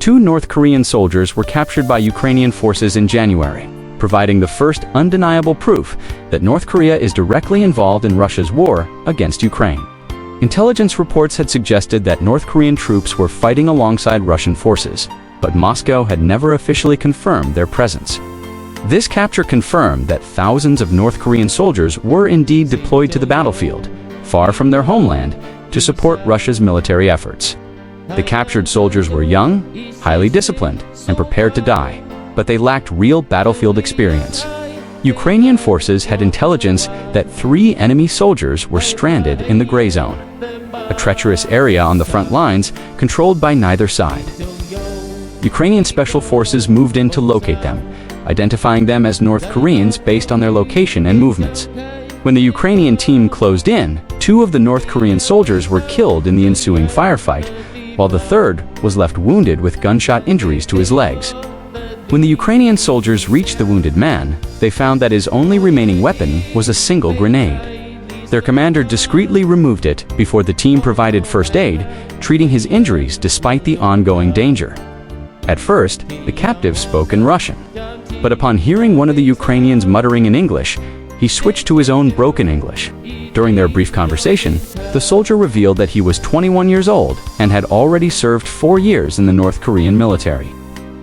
2 North Korean soldiers were captured by Ukrainian forces in January, providing the first undeniable proof that North Korea is directly involved in Russia's war against Ukraine. Intelligence reports had suggested that North Korean troops were fighting alongside Russian forces, but Moscow had never officially confirmed their presence. This capture confirmed that thousands of North Korean soldiers were indeed deployed to the battlefield, far from their homeland, to support Russia's military efforts. The captured soldiers were young, highly disciplined, and prepared to die, but they lacked real battlefield experience. Ukrainian forces had intelligence that 3 enemy soldiers were stranded in the gray zone, a treacherous area on the front lines controlled by neither side. Ukrainian special forces moved in to locate them, identifying them as North Koreans based on their location and movements. When the Ukrainian team closed in, 2 of the North Korean soldiers were killed in the ensuing firefight, while the third was left wounded with gunshot injuries to his legs. When the Ukrainian soldiers reached the wounded man, they found that his only remaining weapon was a single grenade. Their commander discreetly removed it before the team provided first aid, treating his injuries despite the ongoing danger. At first, the captive spoke in Russian, but upon hearing one of the Ukrainians muttering in English, he switched to his own broken English. During their brief conversation, the soldier revealed that he was 21 years old and had already served 4 years in the North Korean military.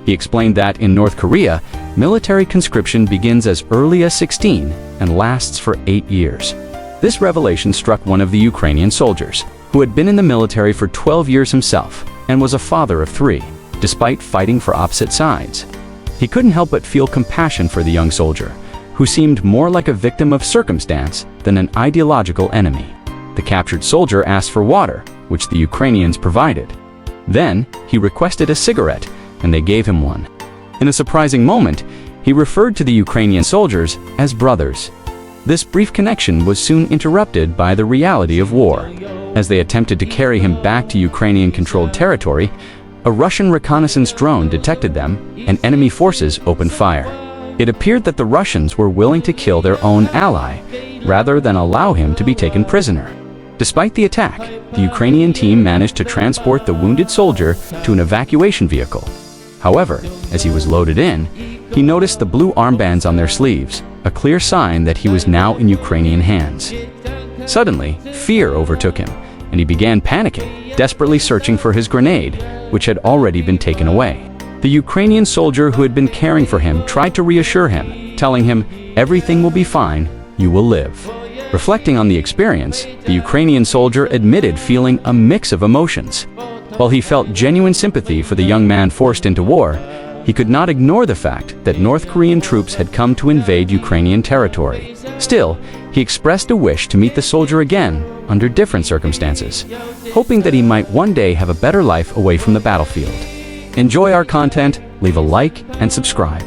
He explained that in North Korea, military conscription begins as early as 16 and lasts for 8 years. This revelation struck one of the Ukrainian soldiers, who had been in the military for 12 years himself and was a father of 3, despite fighting for opposite sides. He couldn't help but feel compassion for the young soldier, who seemed more like a victim of circumstance than an ideological enemy. The captured soldier asked for water, which the Ukrainians provided. Then, he requested a cigarette, and they gave him one. In a surprising moment, he referred to the Ukrainian soldiers as brothers. This brief connection was soon interrupted by the reality of war. As they attempted to carry him back to Ukrainian-controlled territory, a Russian reconnaissance drone detected them, and enemy forces opened fire. It appeared that the Russians were willing to kill their own ally, rather than allow him to be taken prisoner. Despite the attack, the Ukrainian team managed to transport the wounded soldier to an evacuation vehicle. However, as he was loaded in, he noticed the blue armbands on their sleeves, a clear sign that he was now in Ukrainian hands. Suddenly, fear overtook him, and he began panicking, desperately searching for his grenade, which had already been taken away. The Ukrainian soldier who had been caring for him tried to reassure him, telling him, "Everything will be fine, you will live." Reflecting on the experience, the Ukrainian soldier admitted feeling a mix of emotions. While he felt genuine sympathy for the young man forced into war, he could not ignore the fact that North Korean troops had come to invade Ukrainian territory. Still, he expressed a wish to meet the soldier again under different circumstances, hoping that he might one day have a better life away from the battlefield. Enjoy our content, leave a like, and subscribe.